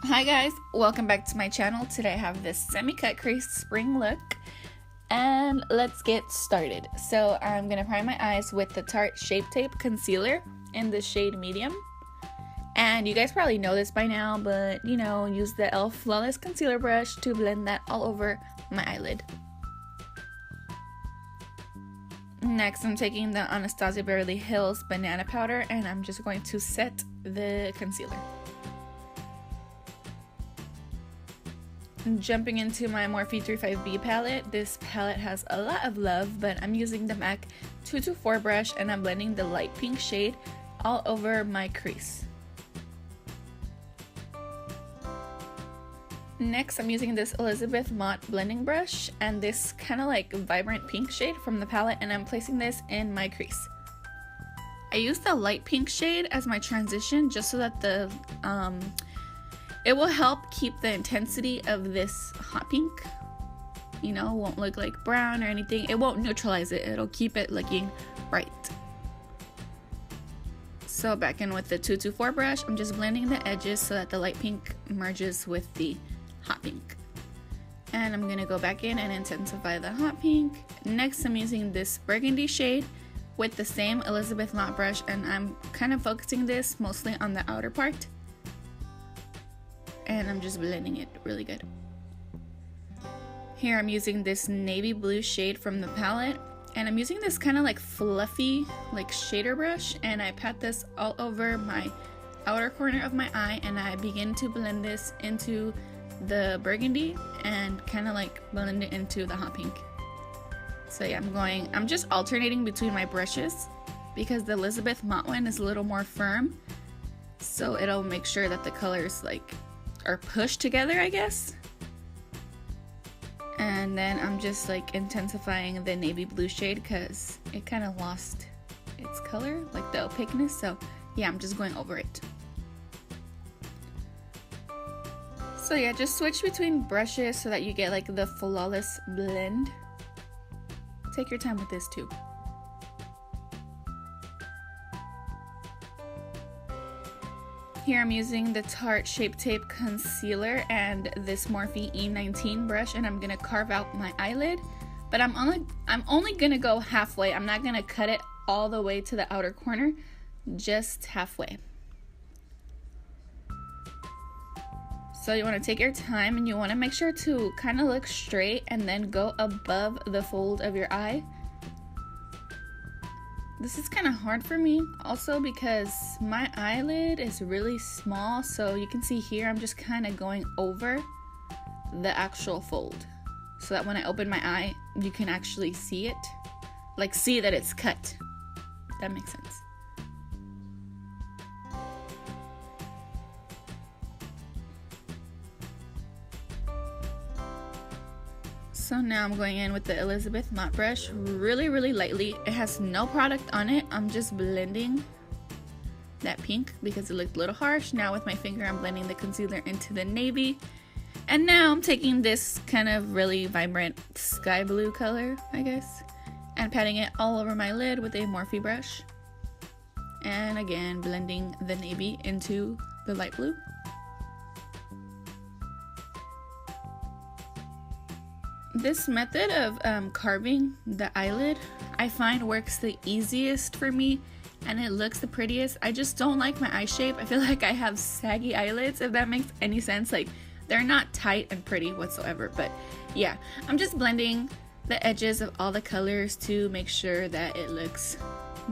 Hi guys, welcome back to my channel. Today I have this semi-cut crease spring look and let's get started. So I'm gonna prime my eyes with the Tarte Shape Tape Concealer in the shade medium. And you guys probably know this by now, but use the e.l.f. Flawless Concealer Brush to blend that all over my eyelid. Next, I'm taking the Anastasia Beverly Hills Banana Powder and I'm just going to set the concealer. Jumping into my Morphe 35B palette. This palette has a lot of love, but I'm using the MAC 224 brush and I'm blending the light pink shade all over my crease. Next, I'm using this Elizabeth Mott blending brush and this kind of like vibrant pink shade from the palette, and I'm placing this in my crease. I use the light pink shade as my transition just so that it will help keep the intensity of this hot pink. It won't look like brown or anything. It won't neutralize it. It'll keep it looking bright. So back in with the 224 brush, I'm just blending the edges so that the light pink merges with the hot pink. And I'm gonna go back in and intensify the hot pink. Next, I'm using this burgundy shade with the same Elizabeth Mott brush, and I'm kind of focusing this mostly on the outer part. And I'm just blending it really good. Here I'm using this navy blue shade from the palette, and I'm using this kind of like fluffy like shader brush, and I pat this all over my outer corner of my eye, and I begin to blend this into the burgundy and kind of like blend it into the hot pink. So yeah, I'm just alternating between my brushes because the Elizabeth Mott one is a little more firm, so it'll make sure that the colors are pushed together, I guess. And then I'm just like intensifying the navy blue shade because it kind of lost its color, like the opaqueness. So yeah, I'm just going over it. So yeah, just switch between brushes so that you get like the flawless blend. Take your time with this too. Here I'm using the Tarte Shape Tape Concealer and this Morphe E19 brush, and I'm gonna carve out my eyelid, but I'm only gonna go halfway. I'm not gonna cut it all the way to the outer corner, just halfway. So you want to take your time and you want to make sure to kind of look straight and then go above the fold of your eye. This is kind of hard for me also because my eyelid is really small, so you can see here I'm just kind of going over the actual fold so that when I open my eye you can actually see it, like see that it's cut. That makes sense. So now I'm going in with the Elizabeth Mott brush really lightly. It has no product on it. I'm just blending that pink because it looked a little harsh. Now with my finger I'm blending the concealer into the navy. And now I'm taking this kind of really vibrant sky blue color, I guess, and patting it all over my lid with a Morphe brush. And again, blending the navy into the light blue. This method of carving the eyelid I find works the easiest for me and it looks the prettiest. I just don't like my eye shape. I feel like I have saggy eyelids, if that makes any sense. Like, they're not tight and pretty whatsoever, but yeah, I'm just blending the edges of all the colors to make sure that it looks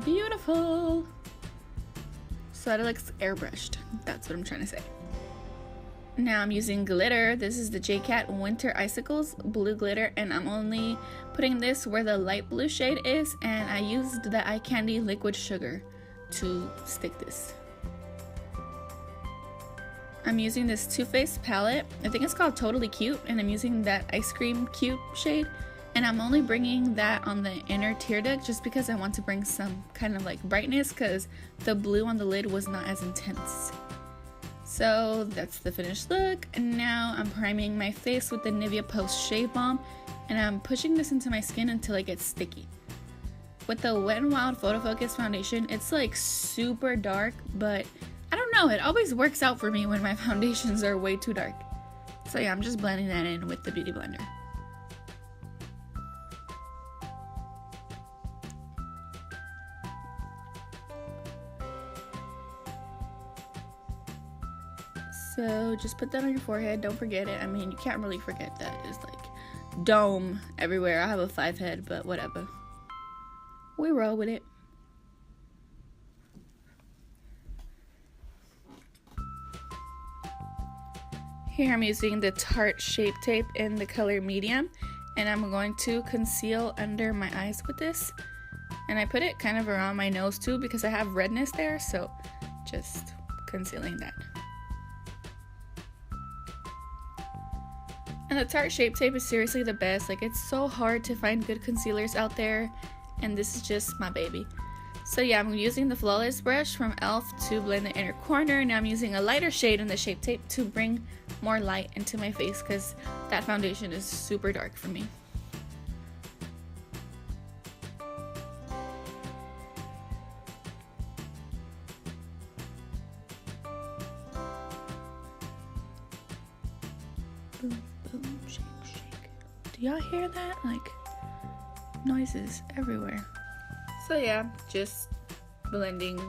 beautiful, so that it looks airbrushed. That's what I'm trying to say. Now I'm using glitter. This is the JCat Winter Icicles blue glitter, and I'm only putting this where the light blue shade is, and I used the Eye Candy liquid sugar to stick this. I'm using this Too Faced palette. I think it's called Totally Cute, and I'm using that Ice Cream Cute shade, and I'm only bringing that on the inner tear duct just because I want to bring some kind of like brightness because the blue on the lid was not as intense. So that's the finished look, and now I'm priming my face with the Nivea Post Shave Balm, and I'm pushing this into my skin until it gets sticky. With the Wet n Wild Photo Focus foundation, it's like super dark, but I don't know, it always works out for me when my foundations are way too dark. So yeah, I'm just blending that in with the Beauty Blender. So just put that on your forehead, don't forget it. I mean, you can't really forget that. It's like dome everywhere. I have a 5 head, but whatever. We roll with it. Here I'm using the Tarte Shape Tape in the color medium, and I'm going to conceal under my eyes with this. And I put it kind of around my nose too because I have redness there, so just concealing that. And the Tarte Shape Tape is seriously the best. Like, it's so hard to find good concealers out there, and this is just my baby. So yeah, I'm using the Flawless brush from e.l.f. to blend the inner corner. Now I'm using a lighter shade in the Shape Tape to bring more light into my face because that foundation is super dark for me. Boom, boom, shake, shake. Do y'all hear that? Like, noises everywhere. So yeah, just blending,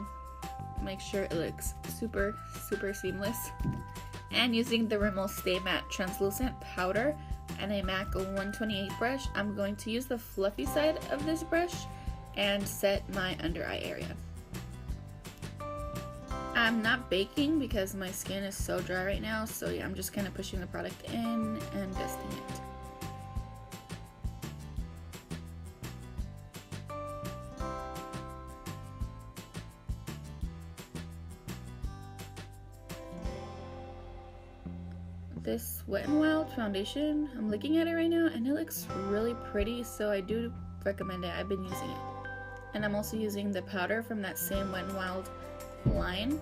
make sure it looks super, super seamless. And using the Rimmel Stay Matte Translucent Powder and a MAC 128 brush, I'm going to use the fluffy side of this brush and set my under eye area. I'm not baking because my skin is so dry right now, so yeah, I'm just kind of pushing the product in and dusting it. This Wet n Wild foundation, I'm looking at it right now and it looks really pretty, so I do recommend it. I've been using it. And I'm also using the powder from that same Wet n Wild line,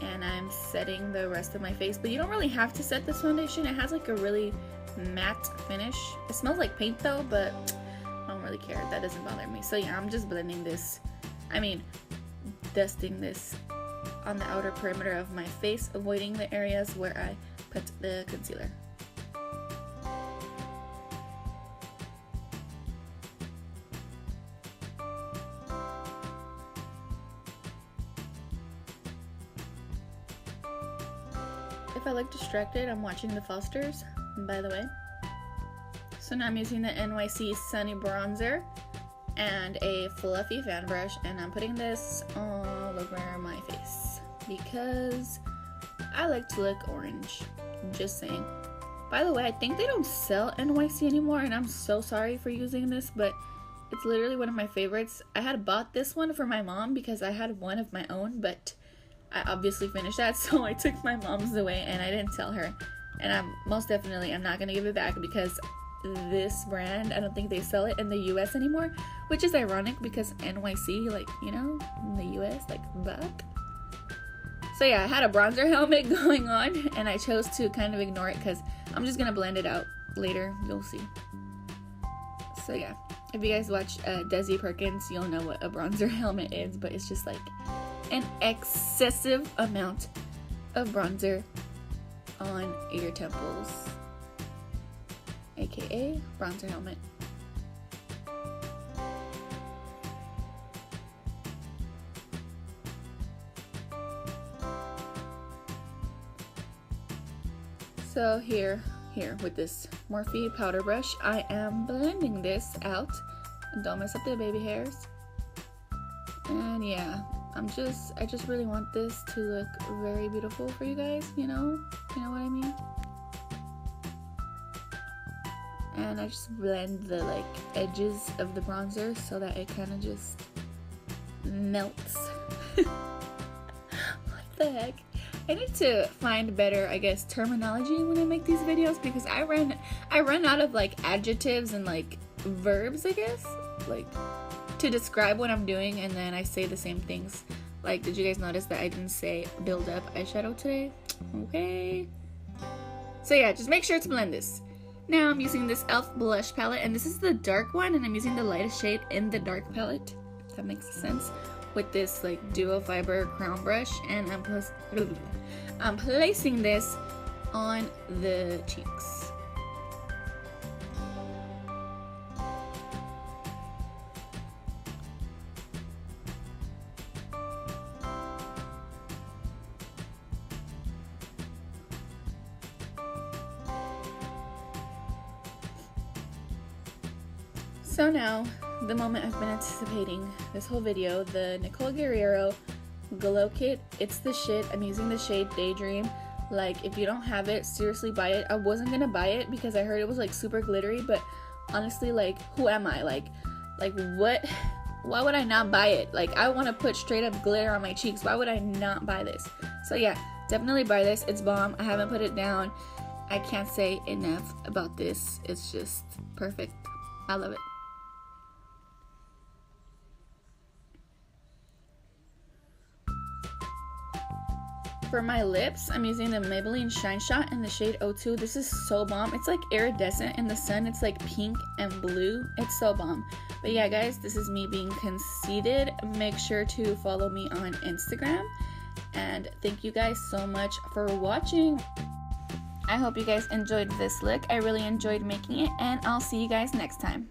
and I'm setting the rest of my face. But you don't really have to set this foundation. It has like a really matte finish. It smells like paint though, but I don't really care. That doesn't bother me. So yeah, I'm just blending this, dusting this on the outer perimeter of my face, avoiding the areas where I put the concealer. If I look distracted, I'm watching the Fosters, by the way. So now I'm using the NYC Sunny Bronzer and a fluffy fan brush, and I'm putting this all over my face because I like to look orange. Just saying. By the way, I think they don't sell NYC anymore, and I'm so sorry for using this, but it's literally one of my favorites. I had bought this one for my mom because I had one of my own, but I obviously finished that, so I took my mom's away and I didn't tell her. And I'm not gonna give it back because this brand, I don't think they sell it in the US anymore, which is ironic because NYC, like, you know, in the US, like, back. So yeah, I had a bronzer helmet going on, and I chose to kind of ignore it because I'm just gonna blend it out later. You'll see. So yeah, if you guys watch Desi Perkins, you'll know what a bronzer helmet is, but it's just like an excessive amount of bronzer on your temples, aka bronzer helmet. So here with this Morphe powder brush, I am blending this out. Don't mess up the baby hairs. And yeah, I just really want this to look very beautiful for you guys, you know what I mean? And I just blend the like edges of the bronzer so that it kind of just melts. What the heck? I need to find better, I guess, terminology when I make these videos because I run out of like adjectives and like verbs, I guess, like to describe what I'm doing, and then I say the same things. Like, did you guys notice that I didn't say build up eyeshadow today? Okay. So yeah, just make sure to blend this. Now I'm using this e.l.f. blush palette, and this is the dark one, and I'm using the lightest shade in the dark palette, if that makes sense. with this like duo fiber crown brush, and I'm placing this on the cheeks. So now, the moment I've been anticipating this whole video, the Nicole Guerriero Glow Kit. It's the shit. I'm using the shade Daydream. Like, if you don't have it, seriously buy it. I wasn't gonna buy it because I heard it was like super glittery, but honestly, like, who am I? Like what? Why would I not buy it? Like, I want to put straight up glitter on my cheeks. Why would I not buy this? So yeah, definitely buy this. It's bomb. I haven't put it down. I can't say enough about this. It's just perfect. I love it. For my lips, I'm using the Maybelline Shine Shot in the shade 02. This is so bomb. It's like iridescent in the sun. It's like pink and blue. It's so bomb. But yeah, guys, this is me being conceited. Make sure to follow me on Instagram. And thank you guys so much for watching. I hope you guys enjoyed this look. I really enjoyed making it, and I'll see you guys next time.